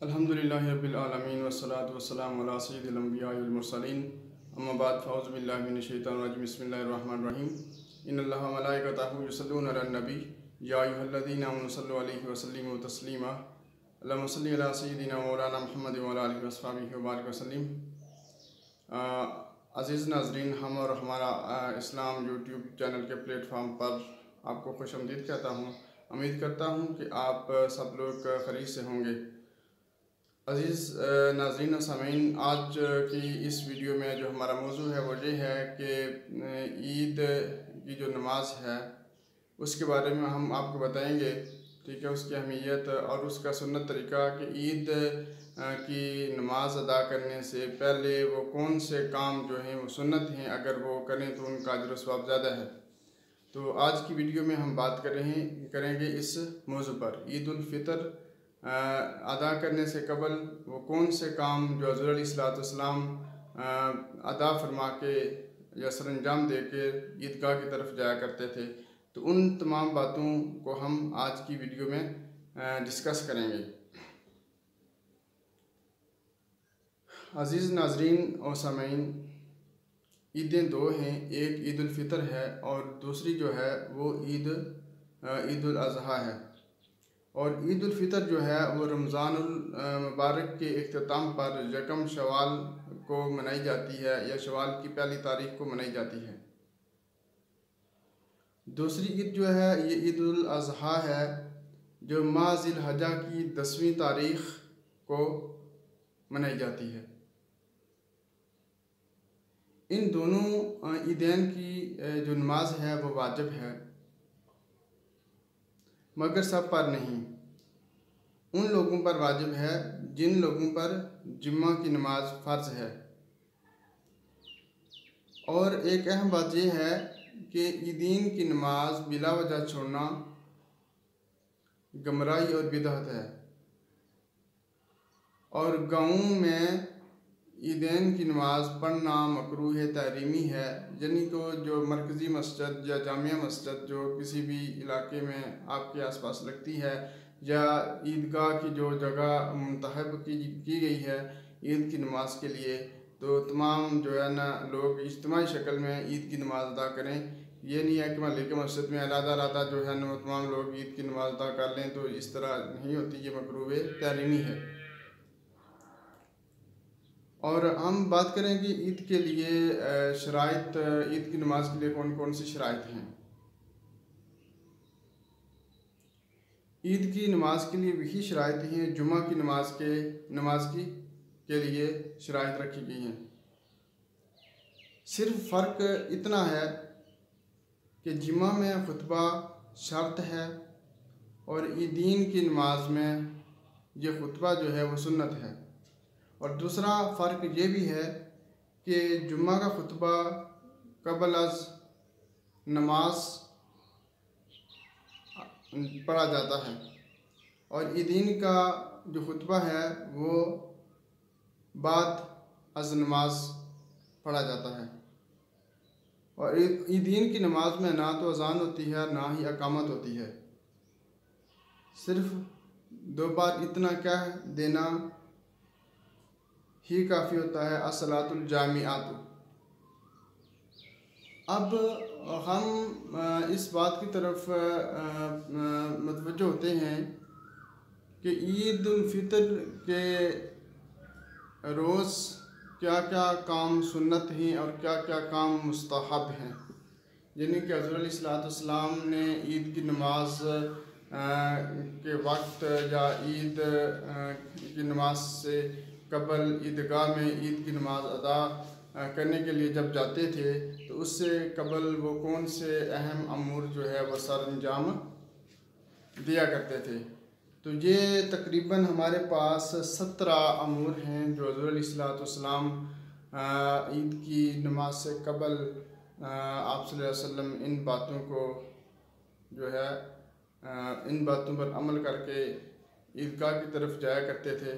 अल्हम्दुलिल्लाहि रब्बिल आलमीन वस्सलातु वस्सलामु अला सय्यिदिल अंबिया'i वल मुरसलीन अम्मा बाद फ़अऊज़ु बिल्लाहि मिनश शैतानिर रजीम बिस्मिल्लाहिर रहमानिर रहीम इन्नल्लाहा व मलाइकतहु युसल्लूना अलन नबी या अय्युहल्लज़ीना आमनु सल्लु अलैहि व सल्लिमु तस्लीमा अल्लाहुम्मा सल्लि अला सय्यिदिना मौलाना मुहम्मद व अला आलिहि व अस्हाबिहि व बारिक वसल्लिम। अज़ीज़ नाज़रीन, हम और हमारा इस्लाम यूट्यूब चैनल के प्लेटफॉर्म पर आपको खुशामदीद कहता हूँ। उम्मीद करता हूँ कि आप सब लोग खैरियत से होंगे। अज़ीज़ नाज़रीन और सामीन, आज की इस वीडियो में जो हमारा मौजू है वो ये है कि ईद की जो नमाज है उसके बारे में हम आपको बताएंगे, ठीक है, उसकी अहमियत और उसका सुन्नत तरीका कि ईद की नमाज अदा करने से पहले वो कौन से काम जो हैं वो सुन्नत हैं, अगर वो करें तो उनका अजर सवाब ज़्यादा है। तो आज की वीडियो में हम बात करेंगे इस मौजू पर। ईद उल फितर अदा करने से कबल वो कौन से काम जो हज़रत अलैहिस्सलाम अदा फरमा के या सरअंजाम दे के ईदगाह की तरफ जाया करते थे, तो उन तमाम बातों को हम आज की वीडियो में डिस्कस करेंगे। अज़ीज़ नाज़रीन और सामीन, ईदें दो हैं, एक ईद उल फितर है और दूसरी जो है वो ईद उल अज़हा है। और ईद उल फितर जो है वो रमज़ानुल मुबारक के इख्तिताम पर यकम शवाल को मनाई जाती है या शवाल की पहली तारीख को मनाई जाती है। दूसरी ईद जो है ये ईद उल अज़हा है जो माह ज़िलहज्जा की 10वीं तारीख को मनाई जाती है। इन दोनों ईदैन की जो नमाज है वो वाजिब है, मगर सब पर नहीं। उन लोगों पर वाजिब है जिन लोगों पर जुम्मा की नमाज फ़र्ज़ है। और एक अहम बात यह है कि ईदीन की नमाज बिला वजह छोड़ना गमराई और बिदअत है। और गाँव में ईदैन की नमाज पढ़ना मकरूह तहरीमी है, यानी तो जो मरकज़ी मस्जिद या जामिया मस्जिद जो किसी भी इलाके में आपके आसपास लगती है या ईदगाह की जो जगह मुंतखब की गई है ईद की नमाज के लिए, तो तमाम जो है ना लोग इज्तिमाई शक्ल में ईद की नमाज अदा करें। ये नहीं है कि महल्ले के मस्जिद में अलग जो है ना तमाम लोग ईद की नमाज अदा कर लें, तो इस तरह नहीं होती, ये मकरूह तहरीमी है। और हम बात करें कि ईद के लिए शराइत, ईद की नमाज के लिए कौन कौन सी शराइत हैं। ईद की नमाज के लिए वही शराइत हैं, जुमा की नमाज के लिए शराइत रखी गई हैं। सिर्फ फ़र्क इतना है कि जुमा में खुतबा शर्त है और ईदीन की नमाज में ये खुतबा जो है वो सुन्नत है। और दूसरा फ़र्क ये भी है कि जुम्मा का खुतबा कबल अज़ नमाज पढ़ा जाता है और ईदीन का जो खुतबा है वो बाद अज़ नमाज पढ़ा जाता है। और ईदीन की नमाज में ना तो अज़ान होती है ना ही अकामत होती है, सिर्फ 2 बार इतना कह देना ही काफ़ी होता है, अस्सलातुल जामिआतु। अब हम इस बात की तरफ मुतवज्जो होते हैं कि ईद उल फितर के रोज़ क्या क्या काम सुन्नत हैं और क्या क्या काम मुस्तहब हैं, यानी कि हज़रत अलैहिस्सलाम ने ईद की नमाज के वक्त या ईद की नमाज से कबल ईदगाह में ईद की नमाज अदा करने के लिए जब जाते थे तो उससे कबल वो कौन से अहम अमूर जो है वह सरअंजाम दिया करते थे। तो ये तकरीबन हमारे पास 17 अमूर हैं जो हज़रत अलैहिस्सलाम ईद की नमाज से कबल आप सल्लल्लाहु अलैहि वसल्लम इन बातों को जो है इन बातों पर अमल करके ईदगाह की तरफ जाया करते थे।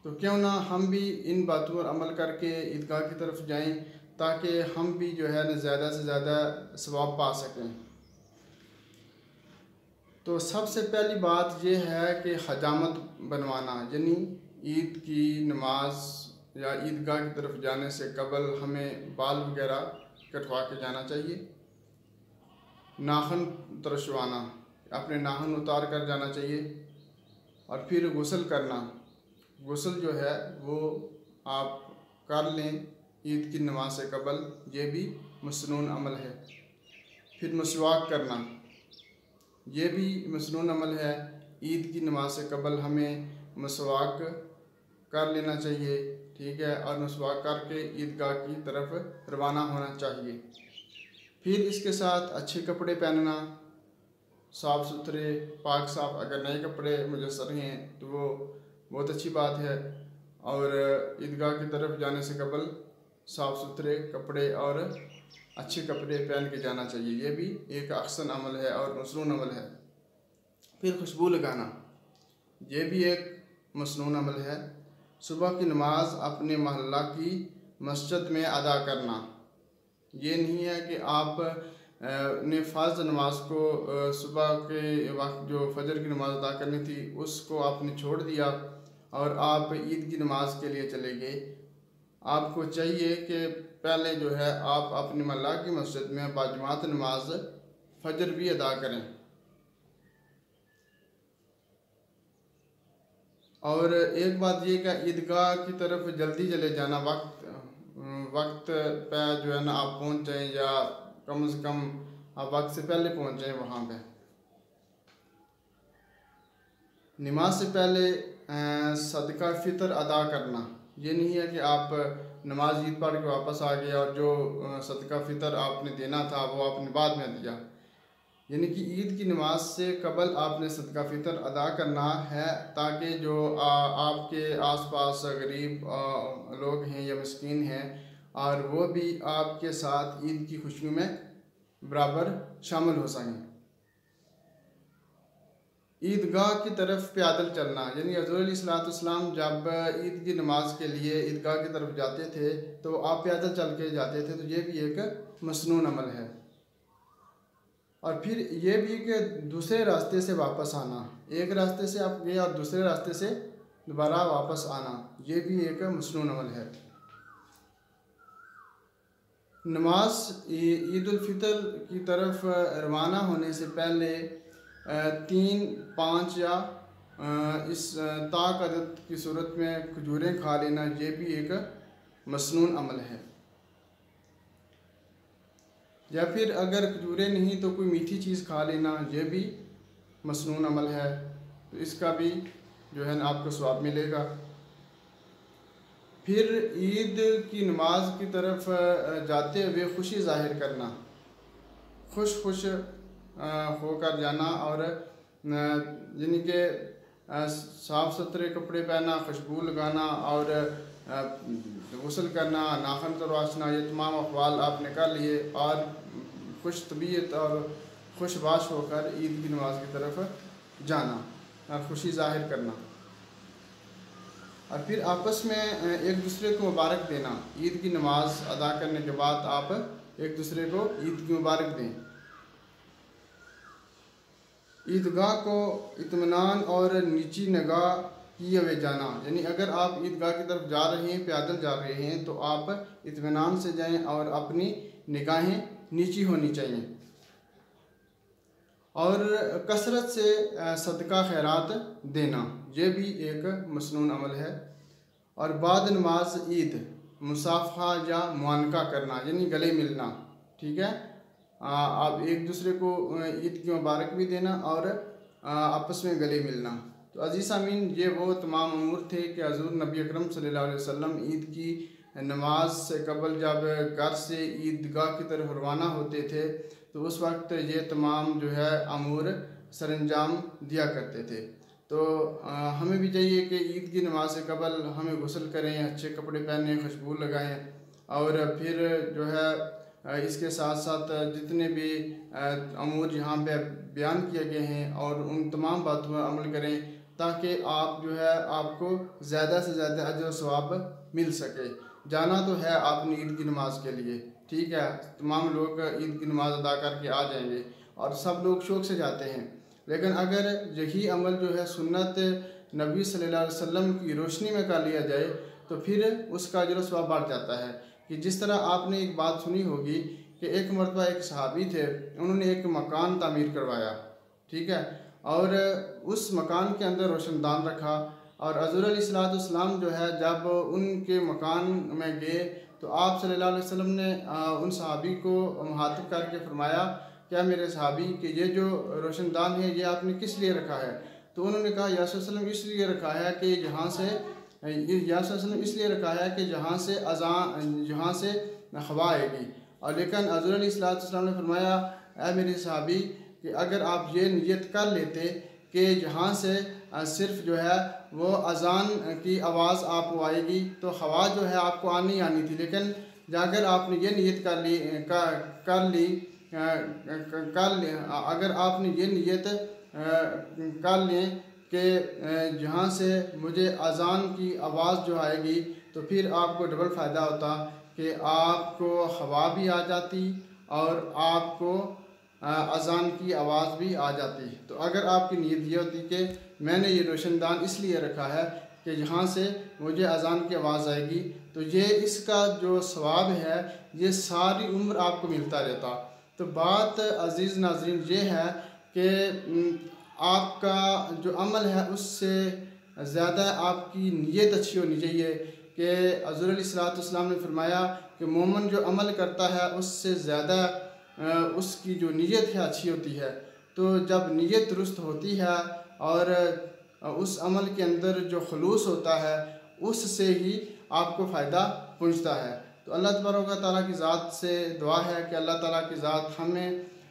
तो क्यों ना हम भी इन बातों पर अमल करके ईदगाह की तरफ जाएं, ताकि हम भी जो है ना ज़्यादा से ज़्यादा सवाब पा सकें। तो सबसे पहली बात यह है कि हजामत बनवाना, यानी ईद की नमाज या ईदगाह की तरफ जाने से कबल हमें बाल वगैरह कटवा के जाना चाहिए। नाखून तरशवाना, अपने नाखून उतार कर जाना चाहिए। और फिर गुस्ल करना, गुस्ल जो है वो आप कर लें ईद की नमाज से कबल, ये भी मसनून अमल है। फिर मसवाक करना, ये भी मसनून अमल है। ईद की नमाज से कबल हमें मसवाक कर लेना चाहिए, ठीक है। और मसवाक करके ईदगाह की तरफ रवाना होना चाहिए। फिर इसके साथ अच्छे कपड़े पहनना, साफ़ सुथरे पाक साफ, अगर नए कपड़े मुयस्सर हैं तो वो बहुत अच्छी बात है। और ईदगाह की तरफ जाने से कबल साफ़ सुथरे कपड़े और अच्छे कपड़े पहन के जाना चाहिए, ये भी एक अहसन अमल है और मसनून अमल है। फिर खुशबू लगाना, ये भी एक मसनून अमल है। सुबह की नमाज अपने मोहल्ला की मस्जिद में अदा करना, ये नहीं है कि आप ने फ़र्ज़ नमाज को सुबह के वक्त जो फजर की नमाज अदा करनी थी उसको आपने छोड़ दिया और आप ईद की नमाज के लिए चले गए। आपको चाहिए कि पहले जो है आप अपने मोहल्ला की मस्जिद में बाजमात नमाज फजर भी अदा करें। और एक बात ये कि ईदगाह की तरफ जल्दी चले जाना, वक्त पे जो है ना आप पहुंच जाएं, या कम से कम आप वक्त से पहले पहुंच जाएं वहाँ पे। नमाज से पहले सदका फ़ितर अदा करना, ये नहीं है कि आप नमाज ईद पढ़ के वापस आ गए और जो सदका फ़ितर आपने देना था वो आपने बाद में दिया। यानी कि ईद की नमाज से कबल आपने सदका फ़ितर अदा करना है, ताकि जो आपके आसपास गरीब लोग हैं या मिस्कीन हैं और वो भी आपके साथ ईद की खुशियों में बराबर शामिल हो सकें। ईदगाह की तरफ पैदल चलना, यानी हज़रत अलैहिस्सलाम जब ईद की नमाज के लिए ईदगाह की तरफ जाते थे तो आप पैदल चल के जाते थे, तो ये भी एक मसनून अमल है। और फिर ये भी कि दूसरे रास्ते से वापस आना, एक रास्ते से आप गए और दूसरे रास्ते से दोबारा वापस आना, ये भी एक मसनून अमल है। नमाज ईद उल फितर की तरफ रवाना होने से पहले 3, 5 या इस ताक अदद की सूरत में खजूरें खा लेना, ये भी एक मसनून अमल है। या फिर अगर खजूरें नहीं तो कोई मीठी चीज़ खा लेना, ये भी मसनून अमल है, तो इसका भी जो है ना आपको सवाब मिलेगा। फिर ईद की नमाज की तरफ जाते हुए खुशी ज़ाहिर करना, खुश होकर जाना, और यानी कि साफ़ सुथरे कपड़े पहनना, खुशबू लगाना और गुस्ल करना, नाखून तरवाशना, ये तमाम अक़वाल आपने कर लिए और खुश तबीयत और खुशबाश होकर ईद की नमाज की तरफ जाना और खुशी ज़ाहिर करना। और फिर आपस में एक दूसरे को मुबारक देना, ईद की नमाज अदा करने के बाद आप एक दूसरे को ईद की मुबारक दें। ईदगाह को इत्मीनान और नीची निगाह किए हुए जाना, यानी अगर आप ईदगाह की तरफ जा रहे हैं, पैदल जा रहे हैं, तो आप इत्मीनान से जाएं और अपनी निगाहें नीची होनी चाहिए। और कसरत से सदका खैरात देना, ये भी एक मसनून अमल है। और बाद नमाज ईद मुसाफा या मुआनका करना, यानी गले मिलना, ठीक है। आप एक दूसरे को ईद की मुबारक भी देना और आपस में गले मिलना। तो अज़ीज़ सामीन, ये वो तमाम अमूर थे कि हज़रत नबी अकरम सल्लल्लाहु अलैहि वसल्लम ईद की नमाज से कबल जब घर से ईदगाह की तरफ रवाना होते थे तो उस वक्त ये तमाम जो है अमूर सरंजाम दिया करते थे। तो हमें भी चाहिए कि ईद की नमाज से कबल हमें गुस्ल करें, अच्छे कपड़े पहने, खुशबू लगाएं, और फिर जो है इसके साथ साथ जितने भी अमूर यहाँ पे बयान किए गए हैं और उन तमाम बातों पर अमल करें, ताकि आप जो है आपको ज़्यादा से ज़्यादा अजर व सवाब मिल सके। जाना तो है आपने ईद की नमाज के लिए, ठीक है, तमाम लोग ईद की नमाज अदा करके आ जाएंगे और सब लोग शौक़ से जाते हैं। लेकिन अगर यही अमल जो है सुन्नत नबी सल्लल्लाहु अलैहि वसल्लम की रोशनी में कर लिया जाए तो फिर उसका अजर सवाब बढ़ जाता है। कि जिस तरह आपने एक बात सुनी होगी कि एक मरतबा एक सहाबी थे, उन्होंने एक मकान तामीर करवाया, ठीक है, और उस मकान के अंदर रोशनदान रखा। और हज़रत अलैहिस्सलाम जो है जब उनके मकान में गए तो आप सल्लल्लाहु अलैहि वसल्लम ने उन सहाबी को मुखातिब करके फरमाया, क्या मेरे सहाबी कि ये जो रोशनदान है ये आपने किस लिए रखा है? तो उन्होंने कहा या रसूल सल्लल्लाहु अलैहि वसल्लम इसलिए रखा है कि जहाँ से या रसूल सल्लल्लाहु अलैहि वसल्लम इसलिए रखा है कि जहाँ से हवा आएगी। और लेकिन हज़रत अलैहिस्सलाम ने फरमाया, ऐ मेरे सहाबी कि अगर आप ये नियत कर लेते कि जहाँ से सिर्फ जो है वो अज़ान की आवाज़ आपको आएगी तो हवा जो है आपको आनी आनी थी, लेकिन अगर आपने ये नियत अगर आपने ये नियत कर लें कि जहाँ से मुझे अज़ान की आवाज़ जो आएगी तो फिर आपको डबल फ़ायदा होता कि आपको हवा भी आ जाती और आपको अज़ान की आवाज़ भी आ जाती। तो अगर आपकी नीयत ये होती कि मैंने ये रोशनदान इसलिए रखा है कि यहाँ से मुझे अज़ान की आवाज़ आएगी, तो ये इसका जो सवाब है ये सारी उम्र आपको मिलता रहता। तो बात अज़ीज़ नाज़रीन ये है कि आपका जो अमल है उससे ज़्यादा आपकी नीयत अच्छी होनी चाहिए। कि हज़रत अलैहिस्सलाम ने फरमाया कि मोमिन जो अमल करता है उससे ज़्यादा उसकी जो नीयत है अच्छी होती है। तो जब नीयत दुरुस्त होती है और उस अमल के अंदर जो खुलूस होता है उससे ही आपको फ़ायदा पहुंचता है। तो अल्लाह तबारक व तआला की ज़ात से दुआ है कि अल्लाह ताला की ज़ात हमें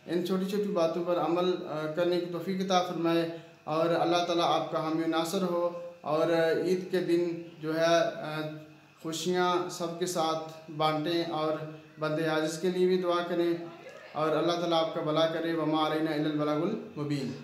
इन छोटी छोटी बातों पर अमल करने की तौफ़ीक़ अता फ़रमाए और अल्लाह ताला आपका हामी नासर हो। और ईद के दिन जो है खुशियाँ सबके साथ बांटें और बंदे आजिज़ के लिए भी दुआ करें और अल्लाह ताला आपका भला करे। वमा अलैना इल्लल बलागुल मुबीन।